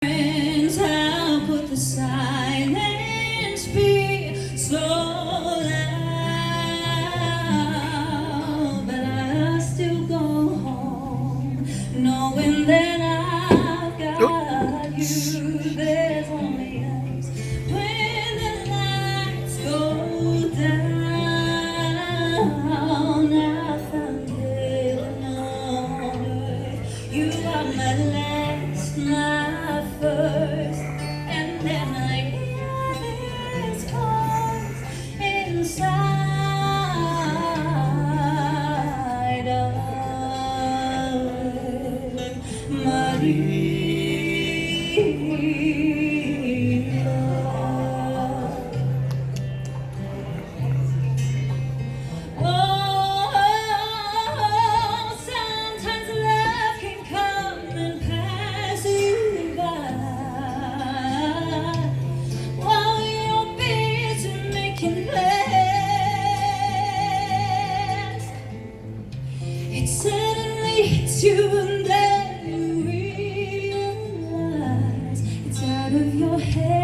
Friends, how could the silence be so loud? But I still go home, knowing that I've got you. There's only us when the lights go down. I found heaven on earth. You are my last, my first, and then I hear this voice inside of Maria. Oh, sometimes love can come and pass you by while you're busy making plans. It suddenly hits you and then you realize it's out of your head.